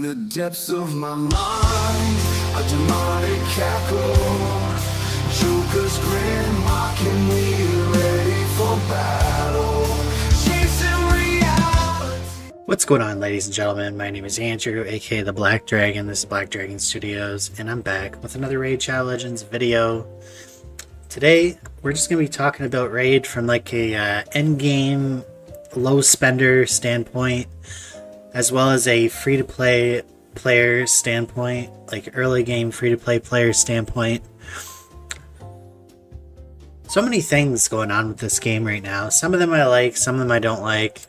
the depths of my mind, a demonic cackle, Joker's grin mocking me, ready for battle, chasing reality. What's going on, ladies and gentlemen? My name is Andrew, aka the Black Dragon. This is Black Dragon Studios, and I'm back with another Raid Shadow Legends video. Today, we're just going to be talking about Raid from like a endgame low spender standpoint, as well as a free-to-play player standpoint, like early game free-to-play player standpoint. So many things going on with this game right now. Some of them I like, some of them I don't like.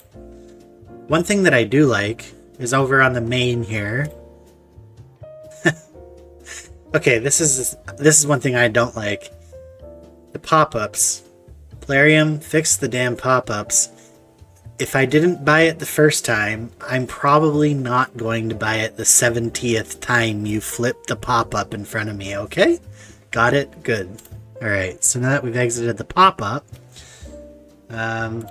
One thing that I do like is over on the main here. Okay, this is one thing I don't like. The pop-ups. Plarium, fix the damn pop-ups. If I didn't buy it the first time, I'm probably not going to buy it the 70th time you flip the pop-up in front of me, okay? Got it? Good. Alright, so now that we've exited the pop-up, on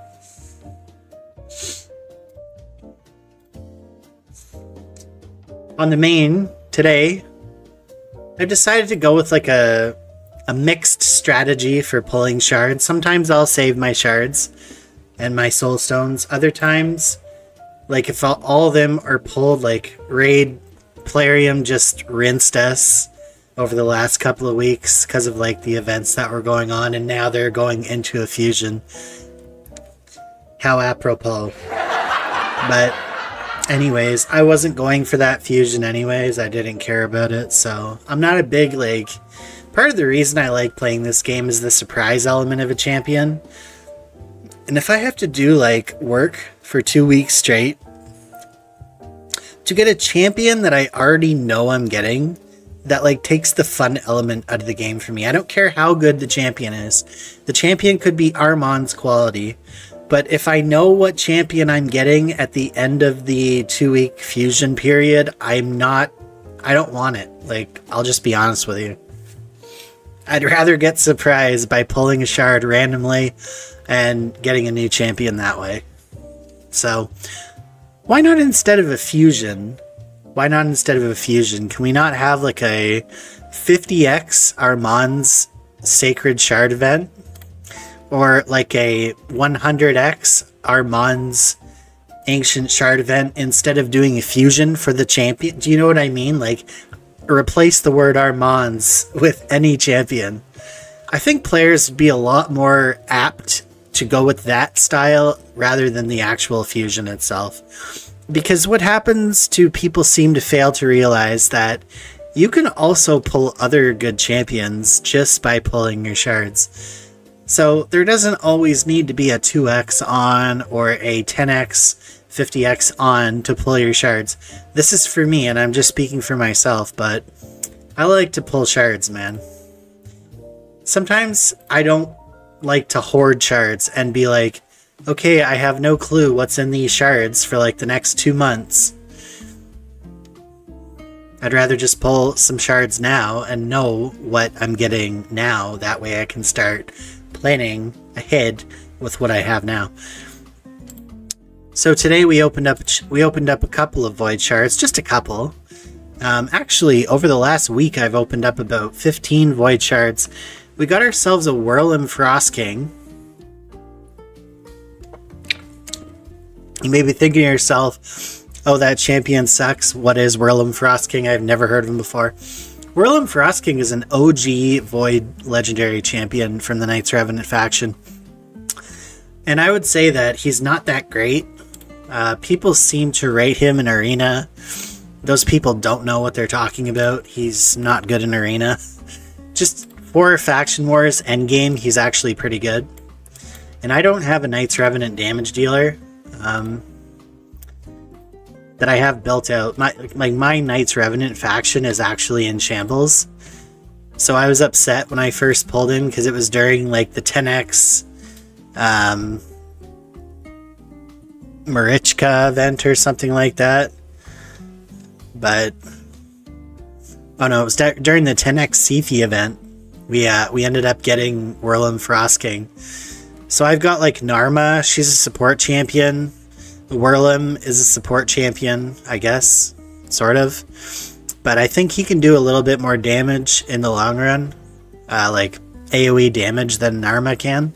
the main, today, I've decided to go with like a mixed strategy for pulling shards. Sometimes I'll save my shards and my soul stones. Other times, like if all of them are pulled, like Raid Plarium just rinsed us over the last couple of weeks because of like the events that were going on, and now they're going into a fusion. How apropos. But anyways, I wasn't going for that fusion anyways. I didn't care about it, so I'm not a big, like, part of the reason I like playing this game is the surprise element of a champion. And if I have to do like work for 2 weeks straight to get a champion that I already know I'm getting, that like takes the fun element out of the game for me. I don't care how good the champion is. The champion could be Armand's quality, but if I know what champion I'm getting at the end of the 2-week fusion period, I don't want it. Like, I'll just be honest with you. I'd rather get surprised by pulling a shard randomly and getting a new champion that way. So, why not instead of a fusion? Why not instead of a fusion? Can we not have like a 50x Armand's Sacred Shard event? Or like a 100x Armand's Ancient Shard event instead of doing a fusion for the champion? Do you know what I mean? Like, replace the word Armand's with any champion. I think players would be a lot more apt to go with that style rather than the actual fusion itself. Because what happens to people seem to fail to realize that you can also pull other good champions just by pulling your shards. So there doesn't always need to be a 2x on or a 10x, 50x on to pull your shards. This is for me, and I'm just speaking for myself, but I like to pull shards, man. Sometimes I don't like to hoard shards and be like, okay, I have no clue what's in these shards for like the next 2 months. I'd rather just pull some shards now and know what I'm getting now. That way I can start planning ahead with what I have now. So today we opened up a couple of void shards, just a couple. Actually, over the last week I've opened up about 15 void shards. We got ourselves a Whirlim Frost King. You may be thinking to yourself, oh, that champion sucks. What is Whirlim Frost King? I've never heard of him before. Whirlim Frost King is an OG Void legendary champion from the Knights Revenant faction. And I would say that he's not that great. People seem to rate him in Arena. Those people don't know what they're talking about. He's not good in Arena. Just for Faction Wars endgame, he's actually pretty good. And I don't have a Knights Revenant damage dealer that I have built out. My Knights Revenant faction is actually in shambles. So I was upset when I first pulled him because it was during like the 10x Marichka event or something like that. But oh no, it was during the 10x Sifi event. We ended up getting Whirlim Frost King. So I've got like Narma, she's a support champion. Whirlim is a support champion, I guess. sort of. But I think he can do a little bit more damage in the long run, like AoE damage than Narma can.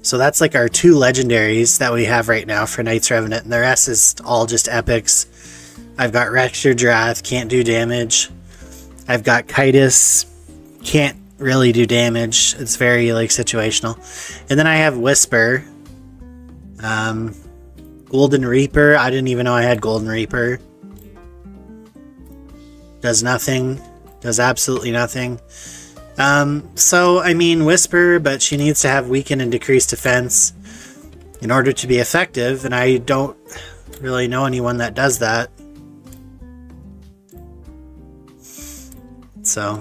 So that's like our 2 legendaries that we have right now for Knight's Revenant, and the rest is all just epics. I've got Rector Drath, can't do damage. I've got Kitus, can't really do damage. It's very like situational. And then I have Whisper. Golden Reaper, I didn't even know I had Golden Reaper. Does nothing. Does absolutely nothing. So, I mean, Whisper, but she needs to have weaken and decreased defense in order to be effective, and I don't really know anyone that does that. So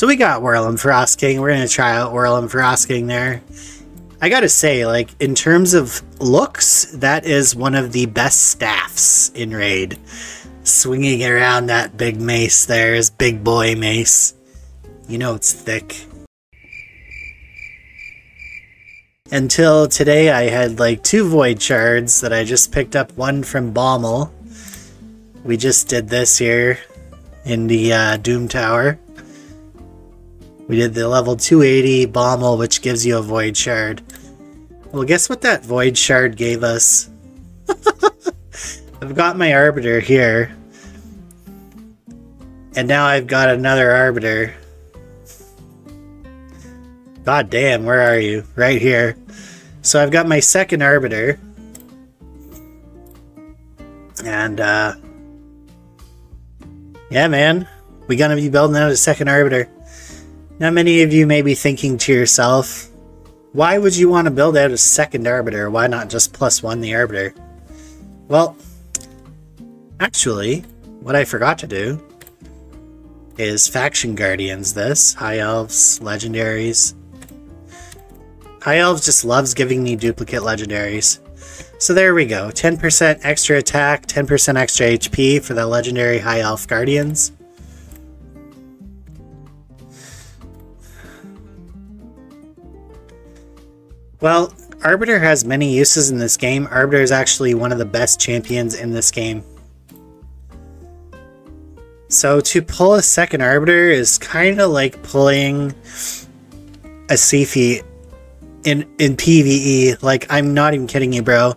we got Whirlum Frost King. We're going to try out Whirlum Frost King there. I gotta say, like, in terms of looks, that is one of the best staffs in Raid. Swinging around that big mace there, his big boy mace. You know it's thick. Until today I had like 2 void shards that I just picked up, one from Baumel. We just did this here in the Doom Tower. We did the level 280 Baumel, which gives you a void shard. Well, guess what that void shard gave us? I've got my Arbiter here. And now I've got another Arbiter. God damn, where are you? Right here. So I've got my second Arbiter. And, yeah, man. We're gonna be building out a second Arbiter. Now, many of you may be thinking to yourself, why would you want to build out a second Arbiter? Why not just +1 the Arbiter? Well, actually, what I forgot to do is Faction Guardians this. High Elves, Legendaries. High Elves just loves giving me duplicate Legendaries. So there we go. 10% extra attack, 10% extra HP for the Legendary High Elf Guardians. Well, Arbiter has many uses in this game. Arbiter is actually one of the best champions in this game. So to pull a second Arbiter is kind of like pulling a Siphi in PvE. Like, I'm not even kidding you, bro.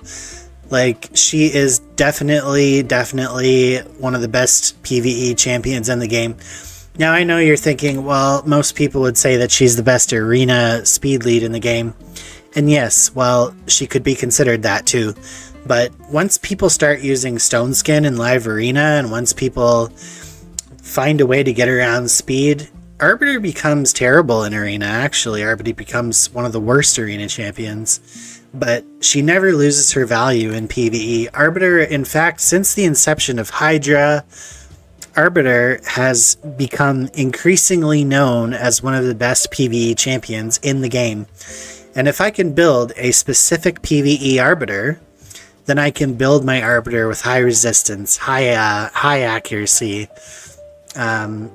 Like, she is definitely one of the best PvE champions in the game. Now, I know you're thinking, well, most people would say that she's the best arena speed lead in the game. And yes, well, she could be considered that too. But once people start using Stone Skin in live arena, and once people find a way to get around speed, Arbiter becomes terrible in arena, actually. Arbiter becomes one of the worst arena champions. But she never loses her value in PvE. Arbiter, in fact, since the inception of Hydra, Arbiter has become increasingly known as one of the best PvE champions in the game. And if I can build a specific PvE Arbiter, then I can build my Arbiter with high resistance, high accuracy, high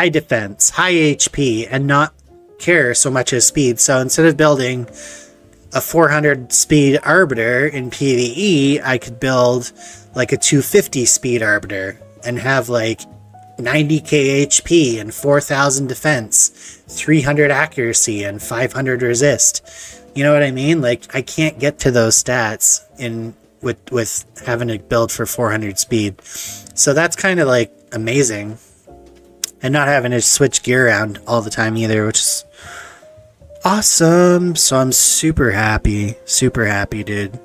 defense, high HP, and not care so much as speed. So instead of building a 400 speed Arbiter in PvE, I could build like a 250 speed Arbiter and have like 90k HP and 4000 defense, 300 accuracy and 500 resist. You know what I mean? Like, I can't get to those stats with having to build for 400 speed. So that's kind of like amazing. And not having to switch gear around all the time either, which is awesome. So I'm super happy, dude,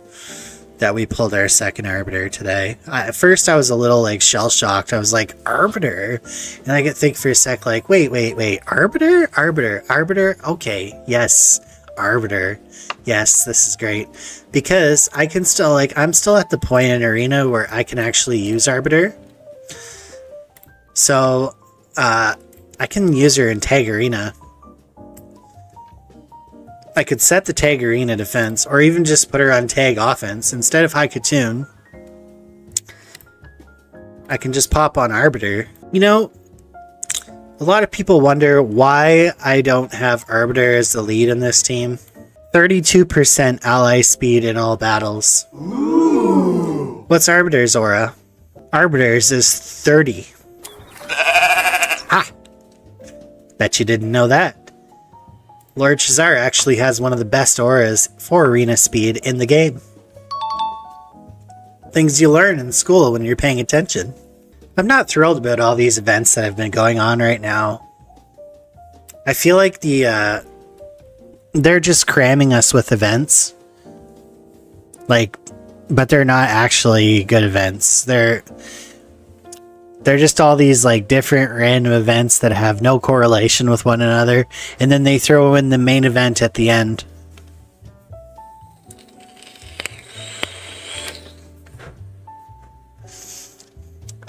that we pulled our second Arbiter today. At first I was a little like shell-shocked. I was like, Arbiter? And I could think for a sec like, wait, Arbiter? Okay, yes, Arbiter. Yes, this is great. Because I can still, like, I'm still at the point in Arena where I can actually use Arbiter. So, I can use her in Tag Arena. I could set the Tag Arena defense, or even just put her on Tag Offense. Instead of High Katoon, I can just pop on Arbiter. You know, a lot of people wonder why I don't have Arbiter as the lead in this team. 32% ally speed in all battles. Ooh. What's Arbiter's aura? Arbiter's is 30. Ah! Bet you didn't know that. Lord Shazar actually has one of the best auras for arena speed in the game. Things you learn in school when you're paying attention. I'm not thrilled about all these events that have been going on right now. I feel like they're just cramming us with events. Like, but they're not actually good events. They're just all these like different random events that have no correlation with one another, and then they throw in the main event at the end.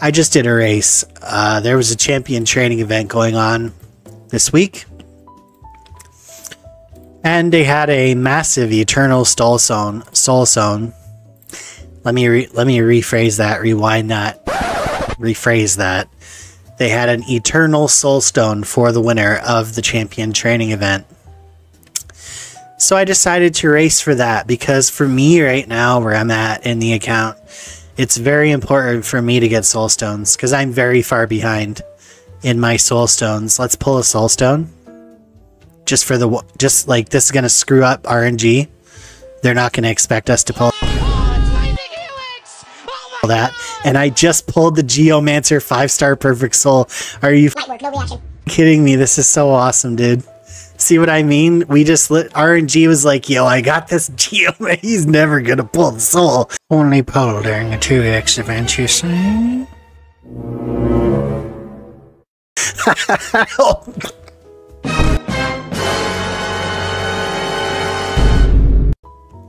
I just did a race. There was a champion training event going on this week, and they had a massive eternal soul zone. Let me rephrase that. Rewind that. Rephrase that. They had an eternal soul stone for the winner of the champion training event. So I decided to race for that because for me right now, where I'm at in the account, it's very important for me to get soul stones because I'm very far behind in my soul stones. Let's pull a soul stone. Just like this is going to screw up RNG. They're not going to expect us to pull that. And I just pulled the Geomancer 5-star perfect soul. Are you kidding me? This is so awesome, dude. See what I mean? We just RNG was like, yo, I got this Geomancer. He's never going to pull the soul. Only pull during a 2x event, you say?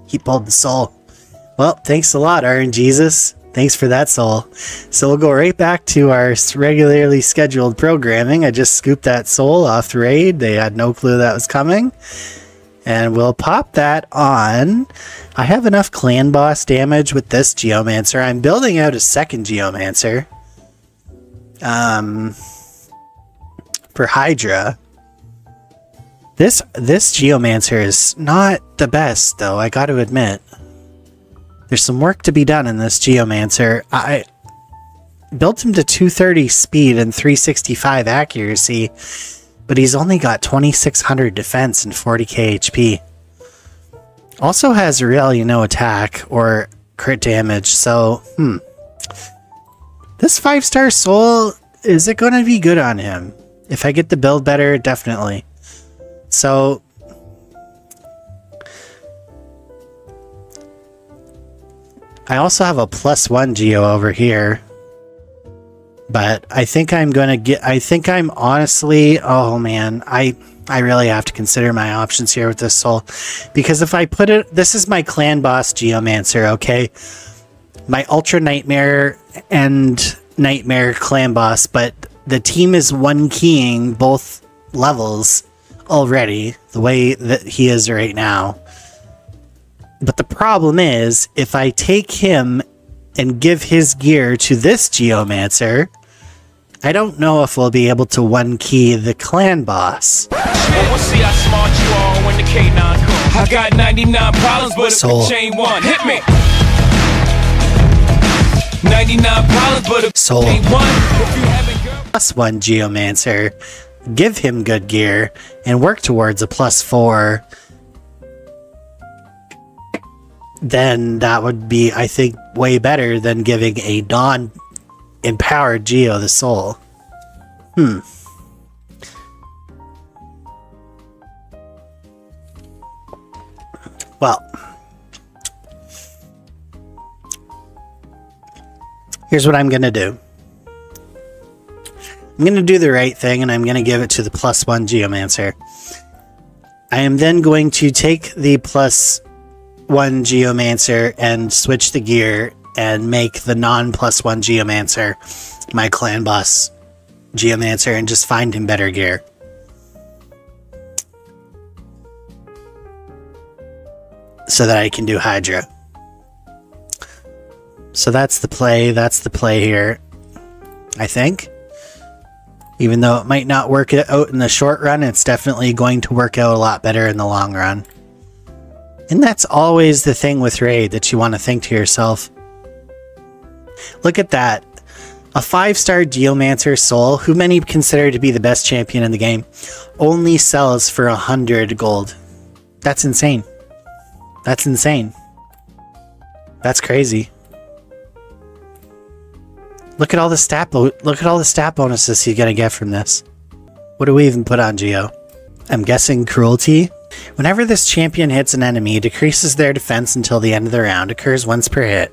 He pulled the soul. Well, thanks a lot, RNGesus. Thanks for that soul. So we'll go right back to our regularly scheduled programming. I just scooped that soul off the raid. They had no clue that was coming. And we'll pop that on. I have enough clan boss damage with this Geomancer. I'm building out a second Geomancer. For Hydra. This Geomancer is not the best, though, I got to admit. There's some work to be done in this Geomancer. I built him to 230 speed and 365 accuracy, but he's only got 2600 defense and 40k HP. Also has really no attack or crit damage, so, This 5-star soul, is it going to be good on him? If I get the build better, definitely. So, I also have a +1 Geo over here, but I think I'm honestly, oh man, I really have to consider my options here with this soul, because if I put it, this is my clan boss Geomancer, okay? My Ultra Nightmare and Nightmare clan boss, but the team is 1-keying both levels already, the way that he is right now. But the problem is, if I take him and give his gear to this Geomancer, I don't know if we'll be able to 1-key the clan boss. We'll see how smart you are when the K9 comes. I got 99 problems, but Soul. chain one. Hit me. 99 problems, but Soul. chain one. If you haven't girl. +1 Geomancer, give him good gear, and work towards a +4. Then that would be, I think, way better than giving a non-empowered Geo the soul. Well, here's what I'm going to do. I'm going to do the right thing, and I'm going to give it to the +1 Geomancer. I am then going to take the +1 Geomancer and switch the gear and make the non-+1 Geomancer my clan boss Geomancer and just find him better gear. So that I can do Hydra. So that's the play here, I think. Even though it might not work out in the short run, it's definitely going to work out a lot better in the long run. And that's always the thing with Raid that you want to think to yourself. Look at that. A 5-star Geomancer Soul, who many consider to be the best champion in the game, only sells for 100 gold. That's insane. That's insane. That's crazy. Look at all the stat bonuses you're gonna get from this. What do we even put on Geo? I'm guessing Cruelty. Whenever this champion hits an enemy, decreases their defense until the end of the round. Occurs once per hit.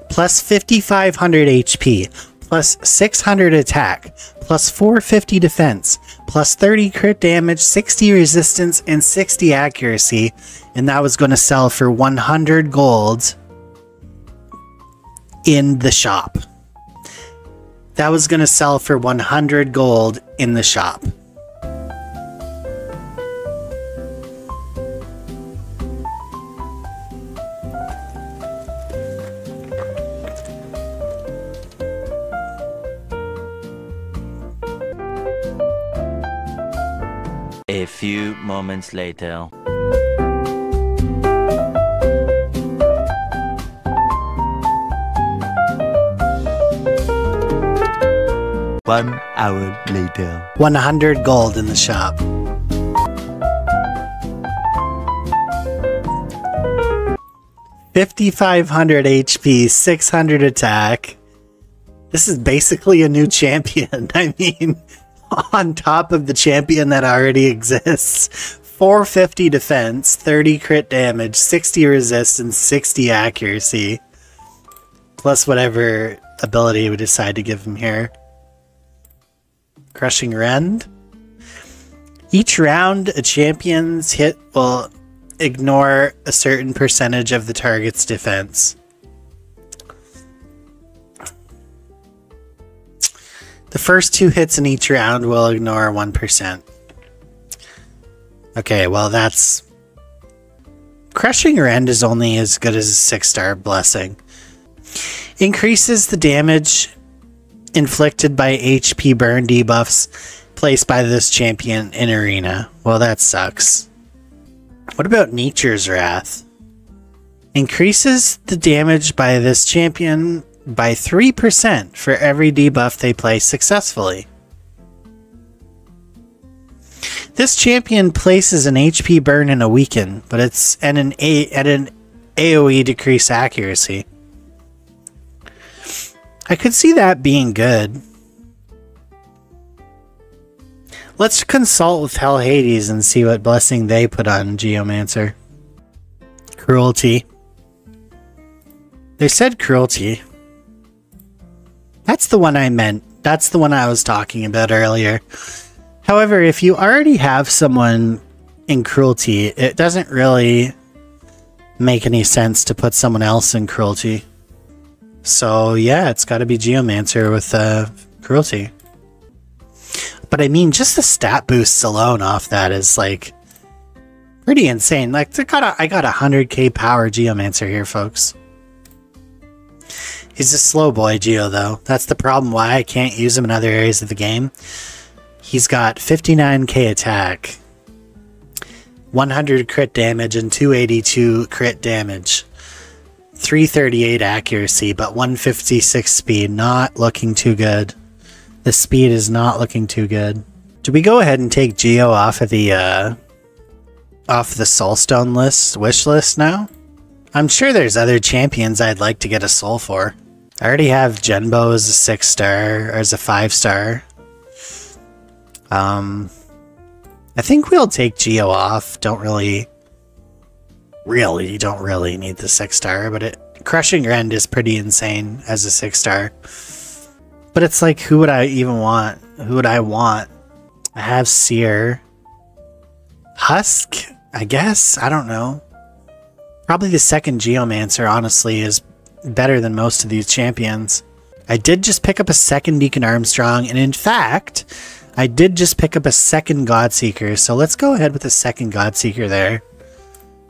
Plus 5,500 HP. Plus 600 attack. Plus 450 defense. Plus 30 crit damage, 60 resistance, and 60 accuracy. And that was going to sell for 100 gold in the shop. That was going to sell for 100 gold in the shop. A few moments later. One hour later. 100 gold in the shop. $5,500 HP, 600 attack. This is basically a new champion. I mean, on top of the champion that already exists. 450 defense, 30 crit damage, 60 resist, and 60 accuracy. Plus whatever ability we decide to give him here. Crushing Rend. Each round, a champion's hit will ignore a certain percentage of the target's defense. The first 2 hits in each round will ignore 1%. Okay, well that's... Crushing Rend is only as good as a 6-star Blessing. Increases the damage inflicted by HP burn debuffs placed by this champion in Arena. Well, that sucks. What about Nature's Wrath? Increases the damage by this champion by 3% for every debuff they place successfully. This champion places an HP burn in a weaken, but it's at an AoE decrease accuracy. I could see that being good. Let's consult with Hell Hades and see what blessing they put on Geomancer. Cruelty. They said Cruelty. That's the one I meant. That's the one I was talking about earlier. However, if you already have someone in Cruelty, it doesn't really make any sense to put someone else in Cruelty. So yeah, it's got to be Geomancer with Cruelty. But I mean, just the stat boosts alone off that is like pretty insane. Like I got 100k power Geomancer here, folks. He's a slow boy Geo though. That's the problem why I can't use him in other areas of the game. He's got 59k attack, 100 crit damage, and 282 crit damage. 338 accuracy, but 156 speed. Not looking too good. The speed is not looking too good. Do we go ahead and take Geo off of the Soulstone list, wish list now? I'm sure there's other champions I'd like to get a soul for. I already have Genbo as a 6-star, or as a 5-star. I think we'll take Geo off. Don't really need the 6-star, but Crushing Rend is pretty insane as a 6-star. But it's like, who would I even want? Who would I want? I have Seer. Husk, I guess? I don't know. Probably the second Geomancer, honestly, is better than most of these champions. I did just pick up a second Deacon Armstrong, and in fact, I did just pick up a second Godseeker, so let's go ahead with a second Godseeker there.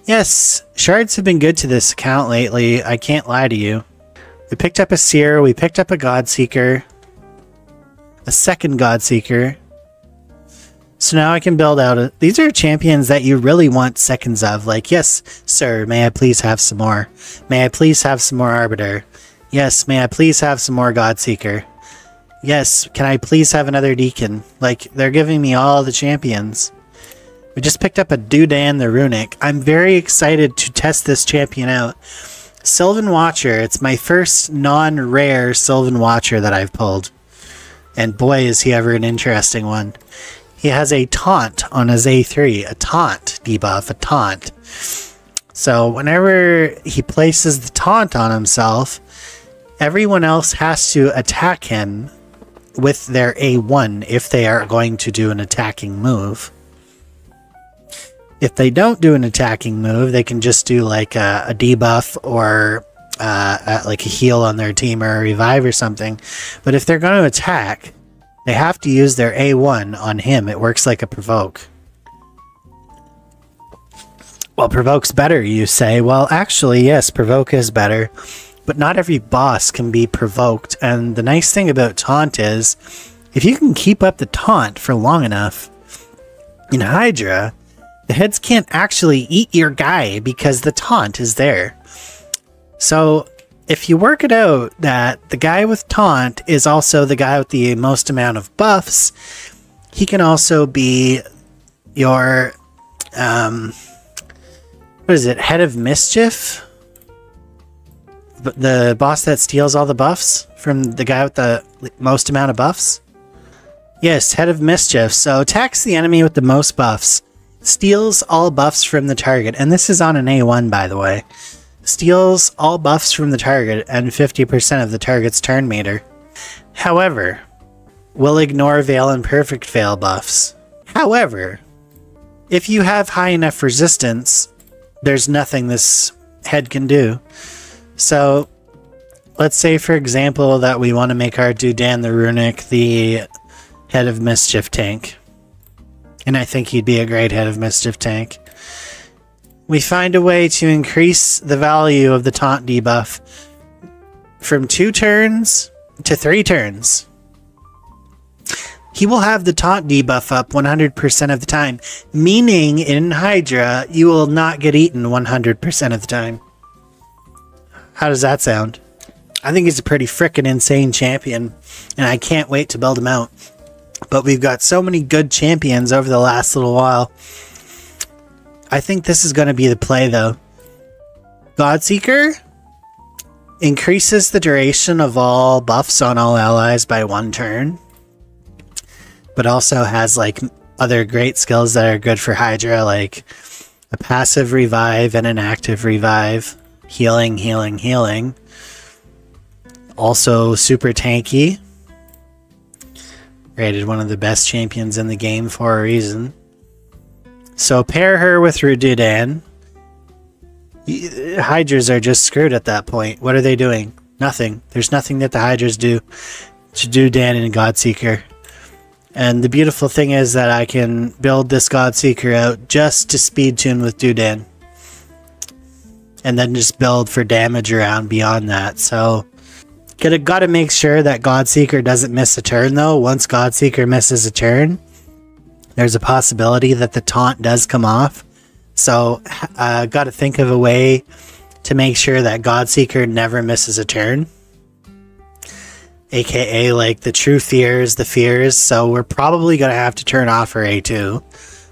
Yes, shards have been good to this account lately, I can't lie to you. We picked up a Seer, we picked up a Godseeker, a second Godseeker, So now I can build out these are champions that you really want seconds of. Like, yes, sir, may I please have some more? May I please have some more Arbiter? Yes, may I please have some more Godseeker? Yes, can I please have another Deacon? Like, they're giving me all the champions. We just picked up a Dudan the Runic. I'm very excited to test this champion out. Sylvan Watcher, it's my first non-rare Sylvan Watcher that I've pulled. And boy, is he ever an interesting one. He has a taunt on his A3, a taunt debuff, a taunt. So whenever he places the taunt on himself, everyone else has to attack him with their A1 if they are going to do an attacking move. If they don't do an attacking move, they can just do like a debuff or like a heal on their team or a revive or something. But if they're going to attack, they have to use their A1 on him. It works like a provoke. Well, provoke's better, you say. Well, actually, yes, provoke is better. But not every boss can be provoked. And the nice thing about taunt is, if you can keep up the taunt for long enough, in Hydra, the heads can't actually eat your guy because the taunt is there. So if you work it out that the guy with taunt is also the guy with the most amount of buffs, he can also be your, what is it, Head of Mischief? The boss that steals all the buffs from the guy with the most amount of buffs? Yes, Head of Mischief. So attacks the enemy with the most buffs. Steals all buffs from the target. And this is on an A1, by the way. Steals all buffs from the target and 50% of the target's turn meter. However, will ignore Veil and Perfect Veil buffs. However, if you have high enough resistance, there's nothing this head can do. So, let's say for example that we want to make our Dudan the Runic the Head of Mischief tank. And I think he'd be a great Head of Mischief tank. We find a way to increase the value of the taunt debuff from 2 turns to 3 turns. He will have the taunt debuff up 100% of the time, meaning in Hydra, you will not get eaten 100% of the time. How does that sound? I think he's a pretty frickin' insane champion, and I can't wait to build him out. But we've got so many good champions over the last little while. I think this is going to be the play, though. Godseeker increases the duration of all buffs on all allies by 1 turn. But also has, like, other great skills that are good for Hydra, like a passive revive and an active revive. Healing, healing, healing. Also super tanky. Rated one of the best champions in the game for a reason. So pair her with Rududan. Hydras are just screwed at that point. What are they doing? Nothing. There's nothing that the Hydras do to Dudan and Godseeker. And the beautiful thing is that I can build this Godseeker out just to speed tune with Dudan. And then just build for damage around beyond that. So gotta make sure that Godseeker doesn't miss a turn though. Once Godseeker misses a turn, there's a possibility that the taunt does come off. So gotta think of a way to make sure that Godseeker never misses a turn. AKA like the true fears, the fears. So we're probably gonna have to turn off her A2,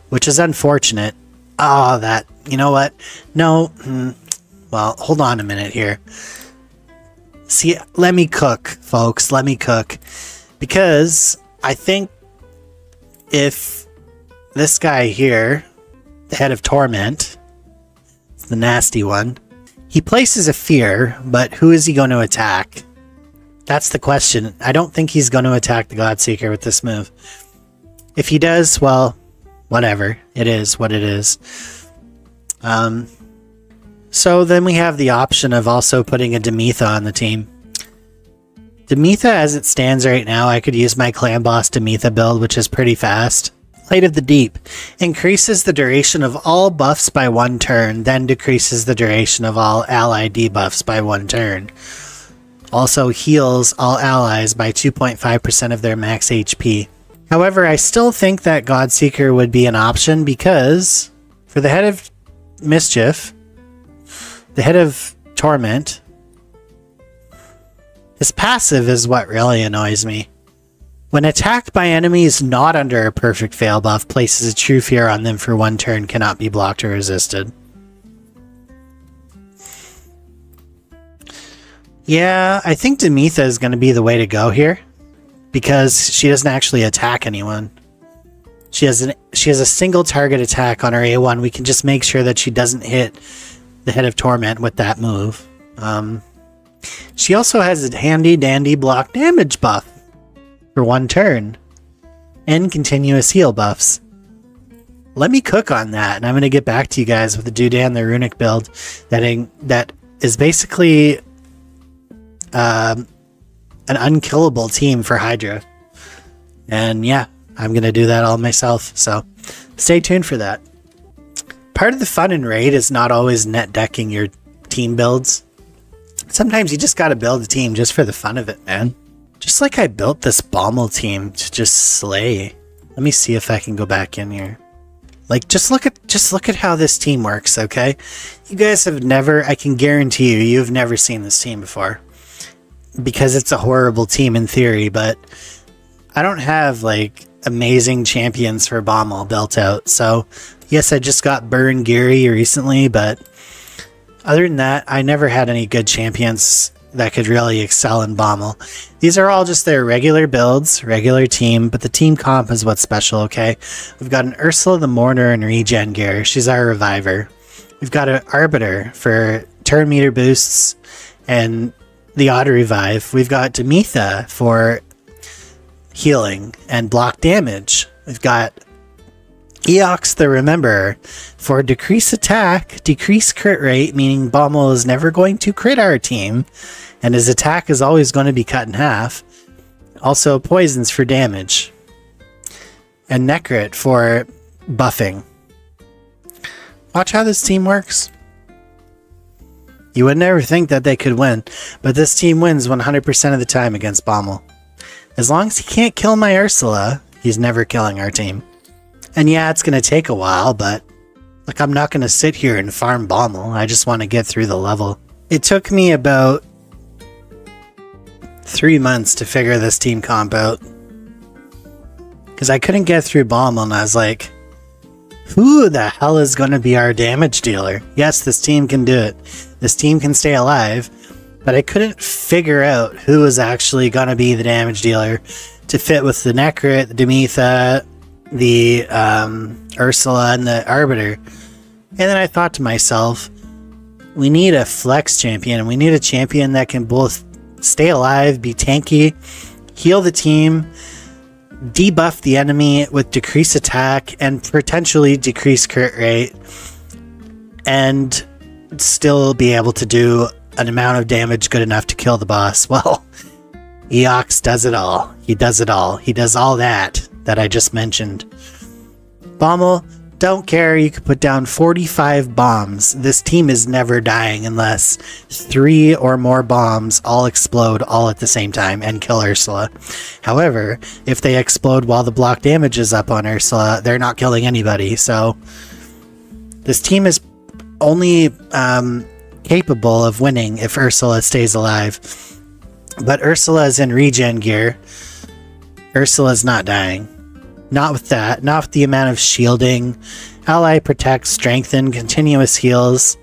which is unfortunate. Oh, that, you know what? No, well, hold on a minute here. See, let me cook, folks. Let me cook. Because I think if this guy here, the Head of Torment, the nasty one, he places a fear, but who is he going to attack? That's the question. I don't think he's going to attack the Godseeker with this move. If he does, well, whatever. It is what it is. So then we have the option of also putting a Demetha on the team. Demetha, as it stands right now, I could use my Clan Boss Demetha build, which is pretty fast. Light of the Deep increases the duration of all buffs by 1 turn, then decreases the duration of all ally debuffs by 1 turn. Also heals all allies by 2.5% of their max HP. However, I still think that Godseeker would be an option because for the head of Mischief, the head of Torment, his passive is what really annoys me. When attacked by enemies not under a perfect fail buff, places a true fear on them for 1 turn, cannot be blocked or resisted. Yeah, I think Demetha is going to be the way to go here because she doesn't actually attack anyone. She has a single target attack on her A1. We can just make sure that she doesn't hit the head of Torment with that move. She also has a handy dandy block damage buff for 1 turn and continuous heal buffs. Let me cook on that, and I'm going to get back to you guys with the Dudan the Runic build that is basically an unkillable team for Hydra. And yeah, I'm going to do that all myself, so stay tuned for that. Part of the fun in Raid is not always net decking your team builds. Sometimes you just got to build a team just for the fun of it, man. Just like I built this Bommel team to just slay. Let me see if I can go back in here. Like, just look at how this team works, okay? You guys have never, I can guarantee you've never seen this team before. Because it's a horrible team in theory, but I don't have, like, amazing champions for Bommel built out. So, yes, I just got Burn Geary recently, but other than that, I never had any good champions that could really excel in Bommel. These are all just their regular builds, regular team, but the team comp is what's special, okay? We've got an Ursula the Mourner and regen gear. She's our reviver. We've got an Arbiter for turn meter boosts and the auto revive. We've got Demetha for healing and block damage. We've got Eox the Rememberer for decrease attack, decrease crit rate, meaning Bommel is never going to crit our team, and his attack is always going to be cut in half. Also poisons for damage. And Necrit for buffing. Watch how this team works. You would never think that they could win, but this team wins 100% of the time against Bommel. As long as he can't kill my Ursula, he's never killing our team. And yeah, it's going to take a while, but like, I'm not going to sit here and farm Bommel. I just want to get through the level. It took me about 3 months to figure this team comp out. Because I couldn't get through Bommel, and I was like, who the hell is going to be our damage dealer? Yes, this team can do it. This team can stay alive. But I couldn't figure out who was actually going to be the damage dealer to fit with the Necrit, the Demetha, the Ursula, and the Arbiter. And then I thought to myself, we need a flex champion, and we need a champion that can both stay alive, be tanky, heal the team, debuff the enemy with decrease attack, and potentially decrease crit rate, and still be able to do an amount of damage good enough to kill the boss. Well, Eox does it all. He does it all. He does all that I just mentioned. Bommel, don't care. You could put down 45 bombs. This team is never dying unless 3 or more bombs all explode all at the same time and kill Ursula. However, if they explode while the block damage is up on Ursula, they're not killing anybody. So this team is only capable of winning if Ursula stays alive. But Ursula is in regen gear. Ursula's not dying. Not with that. Not with the amount of shielding, ally protect, strengthen, continuous heals,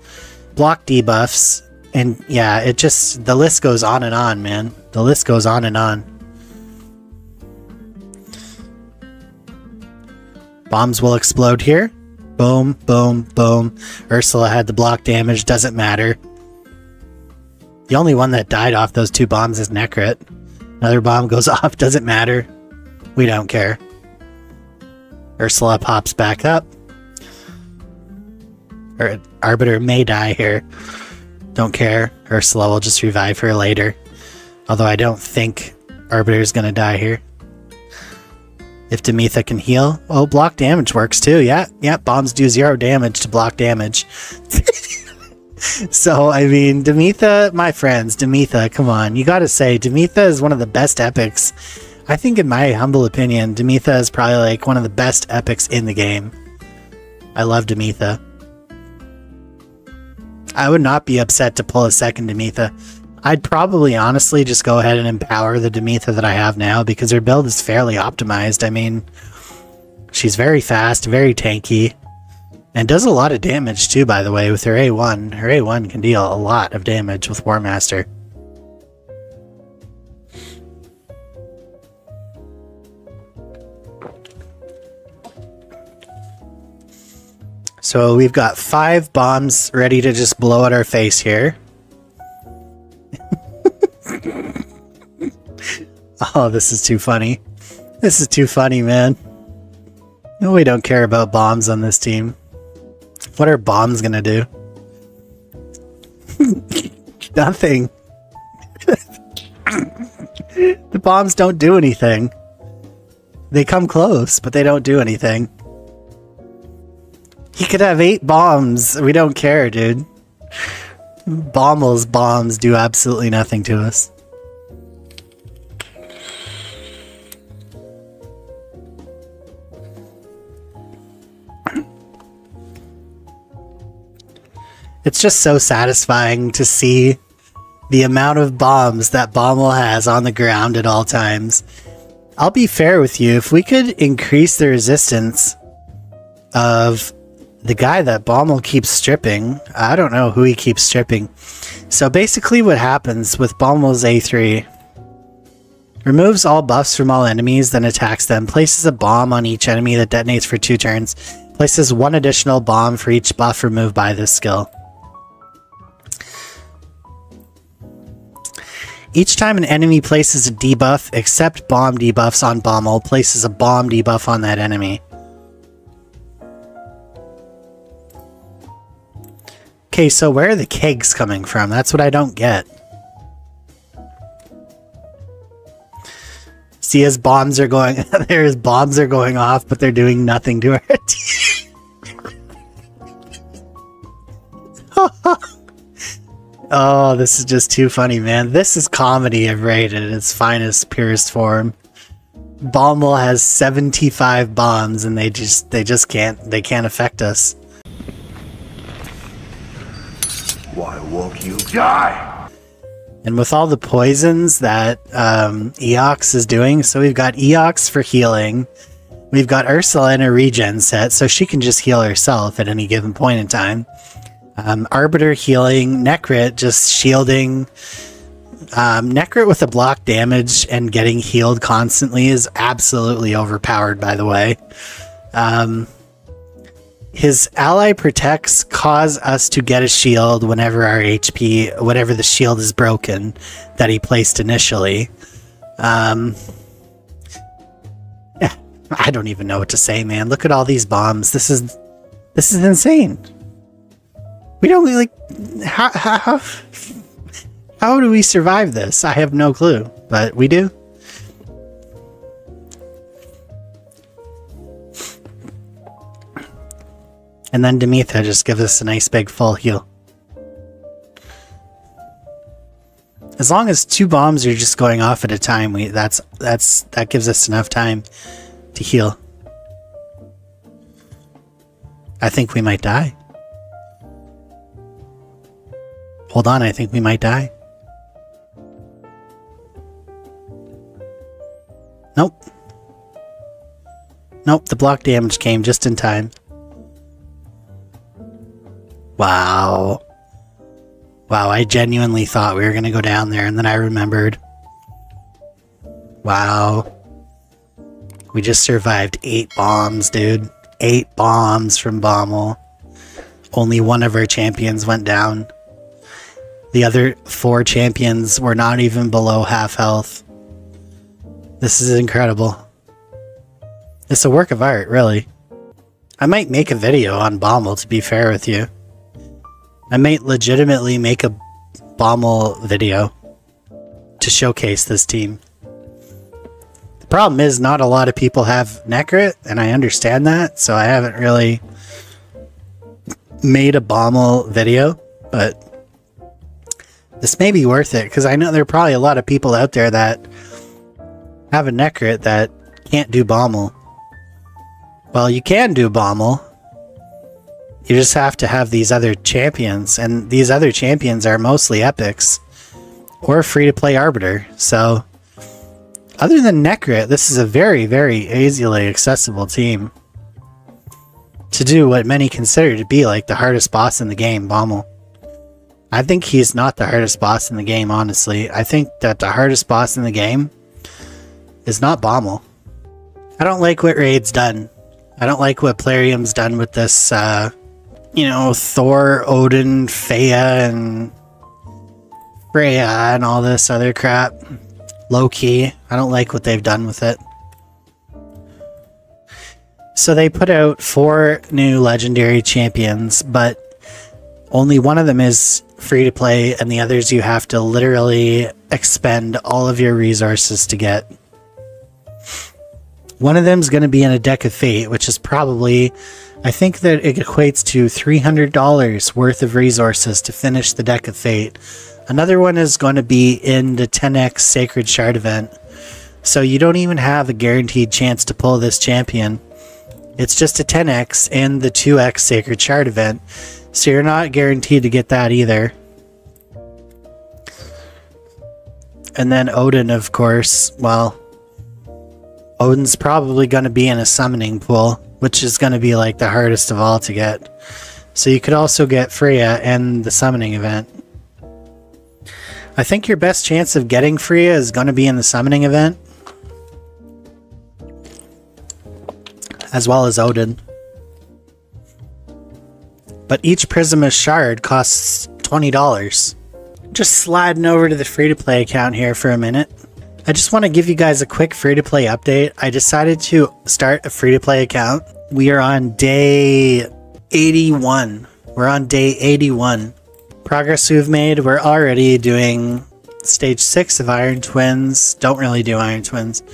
block debuffs, and yeah, it just, the list goes on and on, man. The list goes on and on. Bombs will explode here. Boom, boom, boom. Ursula had the block damage, doesn't matter. The only one that died off those 2 bombs is Necrit. Another bomb goes off, doesn't matter. We don't care. Ursula pops back up. Or Arbiter may die here. Don't care. Ursula will just revive her later. Although I don't think Arbiter is going to die here. If Demetha can heal. Oh, block damage works too. Yeah, bombs do 0 damage to block damage. So, I mean, Demetha, my friends, Demetha, come on. You gotta say, Demetha is one of the best epics I think in my humble opinion, Demetha is probably like one of the best epics in the game. I love Demetha. I would not be upset to pull a second Demetha. I'd probably honestly just go ahead and empower the Demetha that I have now because her build is fairly optimized. I mean, she's very fast, very tanky, and does a lot of damage too, by the way, with her A1. Her A1 can deal a lot of damage with War Master. So we've got 5 bombs ready to just blow at our face here. Oh, this is too funny. This is too funny, man. No, we don't care about bombs on this team. What are bombs gonna do? Nothing. The bombs don't do anything. They come close, but they don't do anything. He could have 8 bombs. We don't care, dude. Bommel's bombs do absolutely nothing to us. It's just so satisfying to see the amount of bombs that Bommel has on the ground at all times. I'll be fair with you. If we could increase the resistance of the guy that Bommel keeps stripping, I don't know who he keeps stripping. So basically what happens with Bommel's A3, removes all buffs from all enemies, then attacks them, places a bomb on each enemy that detonates for 2 turns, places 1 additional bomb for each buff removed by this skill. Each time an enemy places a debuff, except bomb debuffs on Bommel, places a bomb debuff on that enemy. Okay, so where are the kegs coming from? That's what I don't get. See, his bombs are going... his bombs are going off, but they're doing nothing to our team. Oh, this is just too funny, man. This is comedy I've rated in its finest, purest form. Bommel has 75 bombs, and they just can't affect us. Why won't you die? And with all the poisons that Eox is doing, so we've got Eox for healing. We've got Ursula in a regen set, so she can just heal herself at any given point in time. Arbiter healing, Necrit just shielding. Necrit with a block damage and getting healed constantly is absolutely overpowered, by the way. His ally protects cause us to get a shield whenever our HP, whenever the shield is broken that he placed initially. Yeah, I don't even know what to say, man. Look at all these bombs. This is insane. We don't like how do we survive this? I have no clue, but we do. And then Demetha just gives us a nice big full heal. As long as 2 bombs are just going off at a time, that gives us enough time to heal. I think we might die. Hold on, I think we might die. Nope. Nope, the block damage came just in time. Wow. Wow, I genuinely thought we were going to go down there, and then I remembered. Wow. We just survived 8 bombs, dude. 8 bombs from Bommel. Only one of our champions went down. The other 4 champions were not even below half health. This is incredible. It's a work of art, really. I might make a video on Bommel, to be fair with you. I might legitimately make a Bommel video to showcase this team. The problem is not a lot of people have Necrit, and I understand that, so I haven't really made a Bommel video, but this may be worth it, because I know there are probably a lot of people out there that have a Necrit that can't do Bommel. Well, you can do Bommel. You just have to have these other champions, and these other champions are mostly epics or free-to-play Arbiter. So, other than Necrit, this is a very, very easily accessible team to do what many consider to be like the hardest boss in the game, Bommel. I think he's not the hardest boss in the game, honestly. I think that the hardest boss in the game is not Bommel. I don't like what Raid's done. I don't like what Plarium's done with this, you know, Thor, Odin, Freya, and all this other crap. Low-key. I don't like what they've done with it. So they put out 4 new legendary champions, but only one of them is free to play, and the others you have to literally expend all of your resources to get. One of them is going to be in a Deck of Fate, which is probably, I think that it equates to $300 worth of resources to finish the Deck of Fate. Another one is going to be in the 10x Sacred Shard event. So you don't even have a guaranteed chance to pull this champion. It's just a 10x and the 2x Sacred Shard event. So you're not guaranteed to get that either. And then Odin, of course, well, Odin's probably going to be in a summoning pool, which is going to be like the hardest of all to get. So you could also get Freya and the summoning event. I think your best chance of getting Freya is going to be in the summoning event, as well as Odin. But each Prisma Shard costs $20. Just sliding over to the free-to-play account here for a minute. I just want to give you guys a quick free-to-play update. I decided to start a free-to-play account. We are on day 81. We're on day 81. Progress we've made, we're already doing stage 6 of Iron Twins. Don't really do Iron Twins.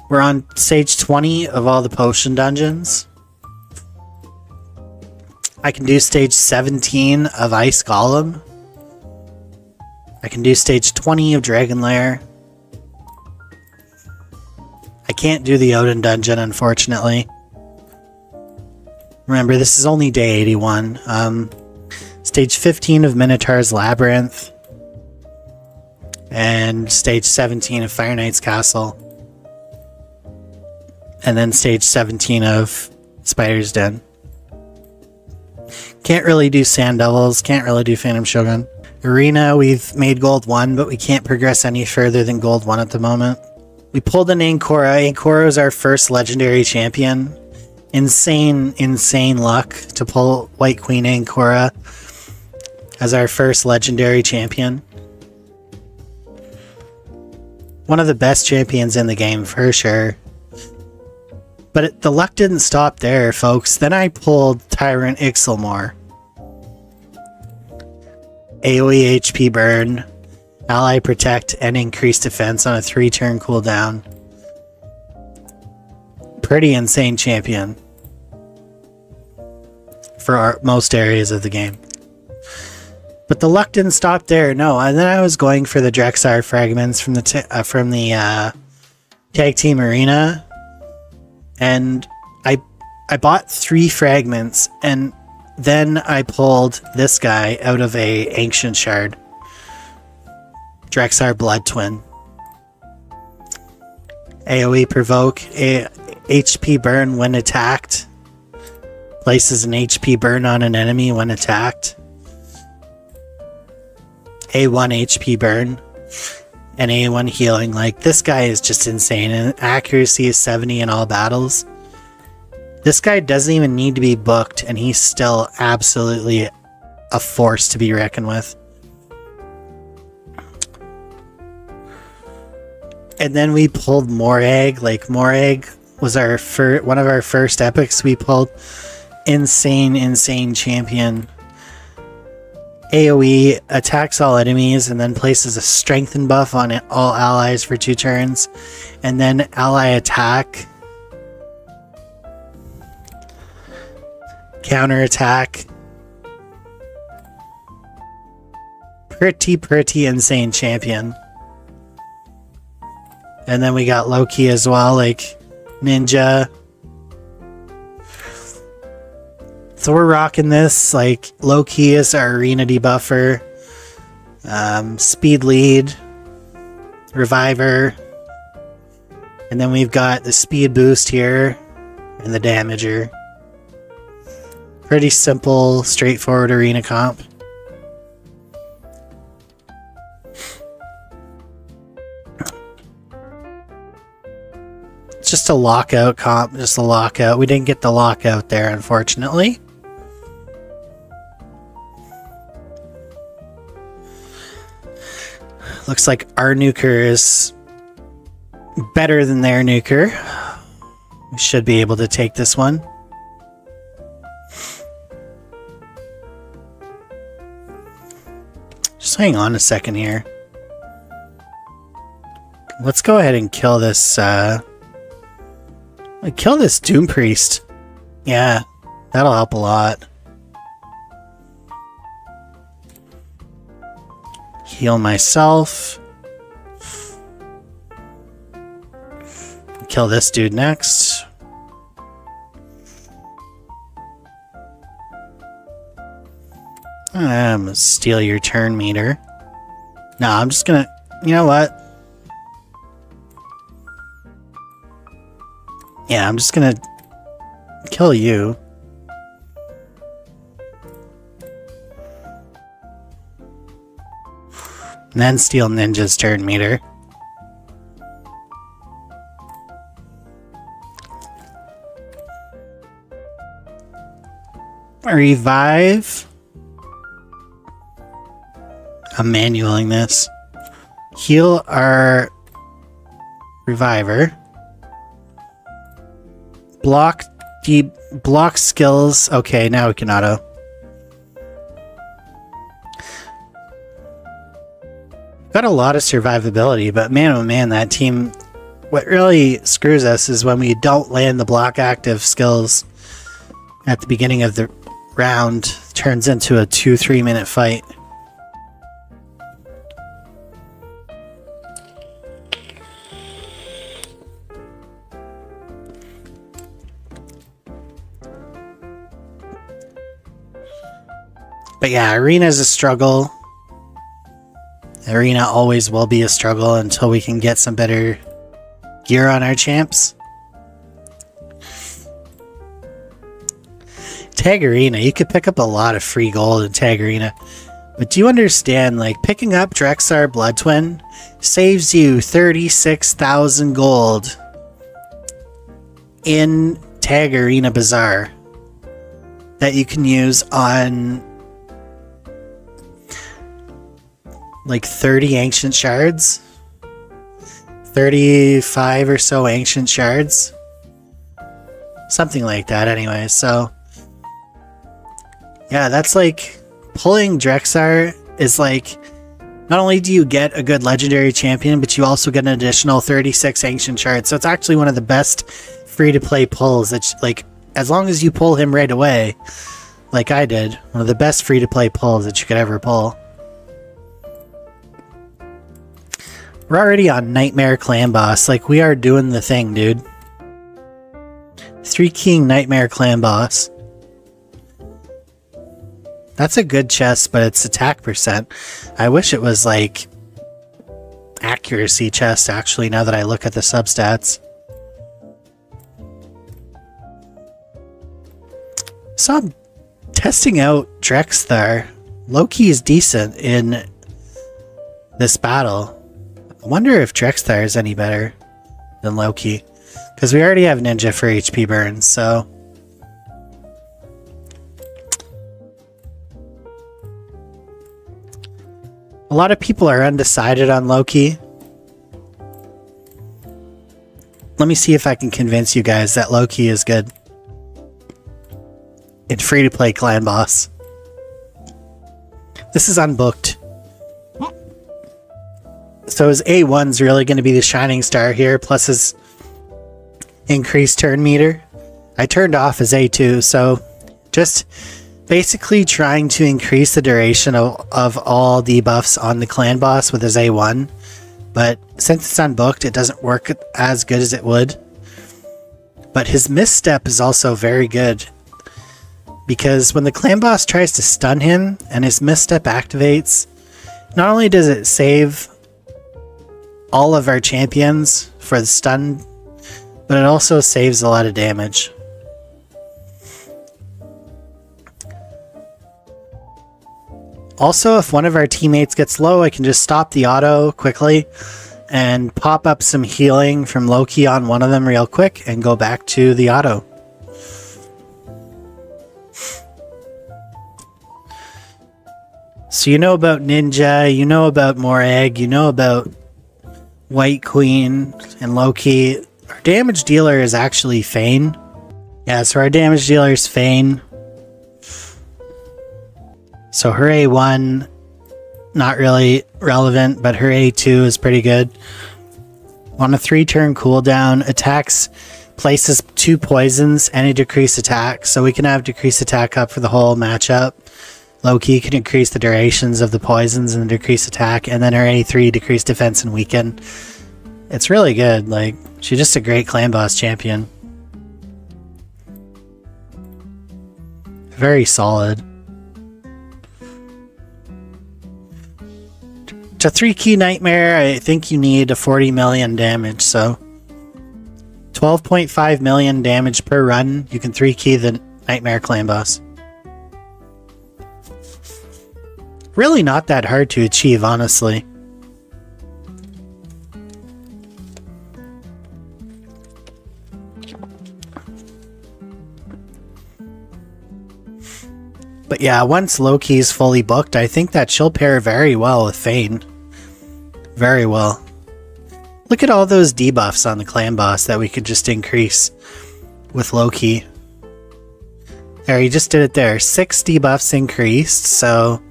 We're on stage 20 of all the potion dungeons. I can do stage 17 of Ice Golem. I can do stage 20 of Dragon Lair. I can't do the Odin dungeon, unfortunately. Remember, this is only day 81. Stage 15 of Minotaur's Labyrinth. And stage 17 of Fire Knight's Castle. And then stage 17 of Spider's Den. Can't really do Sand Devils, can't really do Phantom Shogun. Arena, we've made Gold 1, but we can't progress any further than Gold 1 at the moment. We pulled an Ankora. Ankora is our first legendary champion. Insane luck to pull White Queen Ankora as our first legendary champion. One of the best champions in the game, for sure. But the luck didn't stop there, folks. Then I pulled Tyrant Ixelmore. AoE HP burn, ally protect, and increased defense on a 3-turn cooldown. Pretty insane champion for most areas of the game. But the luck didn't stop there, no. And then I was going for the Drexar fragments from the Tag Team Arena. And I bought 3 fragments, and then I pulled this guy out of a Ancient Shard. Drexar Blood Twin. AoE provoke, a HP burn when attacked. Places an HP burn on an enemy when attacked. A1 HP burn. And A1 healing. Like, this guy is just insane. And accuracy is 70 in all battles. This guy doesn't even need to be booked, and he's still absolutely a force to be reckoned with. And then we pulled Morag. Like, Morag was our one of our first epics we pulled. Insane champion. AoE attacks all enemies and then places a strengthen buff on all allies for 2 turns. And then ally attack. Counter attack. Pretty insane champion. And then we got Loki as well, like Ninja. So we're rocking this. Like Loki is our arena debuffer. Speed lead. Reviver. And then we've got the speed boost here. And the damager. Pretty simple, straightforward arena comp. It's just a lockout comp, just a lockout. We didn't get the lockout there, unfortunately. Looks like our nuker is better than their nuker. We should be able to take this one. Just hang on a second here. Let's go ahead and kill this, kill this Doom Priest. Yeah, that'll help a lot. Heal myself. Kill this dude next. I'm gonna steal your turn meter. No, I'm just gonna... You know what? Yeah, I'm just gonna kill you. And then steal Ninja's turn meter. Revive. I'm manualing this. Heal our Reviver. Block skills. Okay, now we can auto. Got a lot of survivability, but man oh man, that team... What really screws us is when we don't land the block active skills at the beginning of the round. Turns into a 2-3 minute fight. But yeah, Arena is a struggle. Arena always will be a struggle until we can get some better gear on our champs. Tag Arena, you could pick up a lot of free gold in Tag Arena. But do you understand, like, picking up Drexar Blood Twin saves you 36,000 gold in Tag Arena Bazaar that you can use on like 30 ancient shards, 35 or so ancient shards, something like that anyway. So yeah, that's like pulling Drexar is like, not only do you get a good legendary champion, but you also get an additional 36 ancient shards. So it's actually one of the best free-to-play pulls that, like, as long as you pull him right away, like I did, one of the best free-to-play pulls that you could ever pull. We're already on Nightmare Clan Boss. Like, we are doing the thing, dude. 3 King Nightmare Clan Boss. That's a good chest, but it's attack percent. I wish it was, like, accuracy chest, actually, now that I look at the substats. So I'm testing out Drexthar. Loki is decent in this battle. I wonder if Drexthar is any better than Loki. Because we already have Ninja for HP burns, so... A lot of people are undecided on Loki. Let me see if I can convince you guys that Loki is good. It's free-to-play clan boss. This is unbooked. So his A1's really going to be the shining star here, plus his increased turn meter. I turned off his A2, so just basically trying to increase the duration of all debuffs on the clan boss with his A1 but since it's unbooked, it doesn't work as good as it would. But his misstep is also very good, because when the clan boss tries to stun him and his misstep activates, not only does it save all of our champions for the stun, but it also saves a lot of damage. Also, if one of our teammates gets low, I can just stop the auto quickly and pop up some healing from Loki on one of them real quick and go back to the auto. So you know about Ninja, you know about Morag, you know about White Queen and Loki. Our damage dealer is actually Fane. Yeah, so our damage dealer is Fane. So her A1, not really relevant, but her A2 is pretty good. On a 3-turn cooldown, attacks places 2 poisons and a decrease attack. So we can have decrease attack up for the whole matchup. Loki can increase the durations of the poisons and decrease attack, and then her A3 decrease defense and weaken. It's really good. Like, she's just a great clan boss champion. Very solid. To 3-key Nightmare, I think you need a 40 million damage, so 12.5 million damage per run. You can 3-key the Nightmare clan boss. Really not that hard to achieve, honestly. But yeah, once Loki's fully booked, I think that she'll pair very well with Fane. Very well. Look at all those debuffs on the clan boss that we could just increase with Loki. There, he just did it there. 6 debuffs increased, so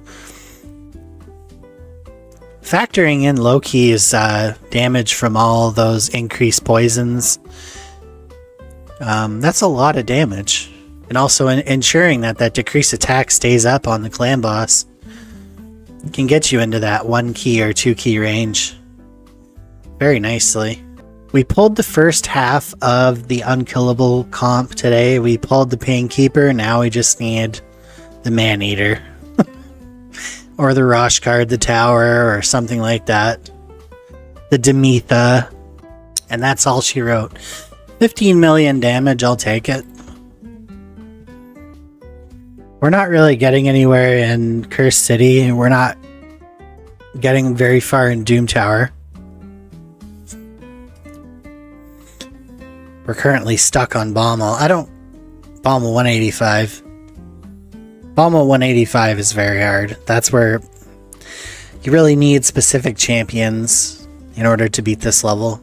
factoring in Loki's damage from all those increased poisons, that's a lot of damage. And also ensuring that that decreased attack stays up on the clan boss can get you into that 1-key or 2-key range very nicely. We pulled the first half of the unkillable comp today. We pulled the Painkeeper, now we just need the Maneater. Or the Rosh card, the Tower, or something like that. The Demetha. And that's all she wrote. 15 million damage, I'll take it. We're not really getting anywhere in Cursed City. We're not getting very far in Doom Tower. We're currently stuck on Bommel. Bommel 185. Bommel 185 is very hard. That's where you really need specific champions in order to beat this level.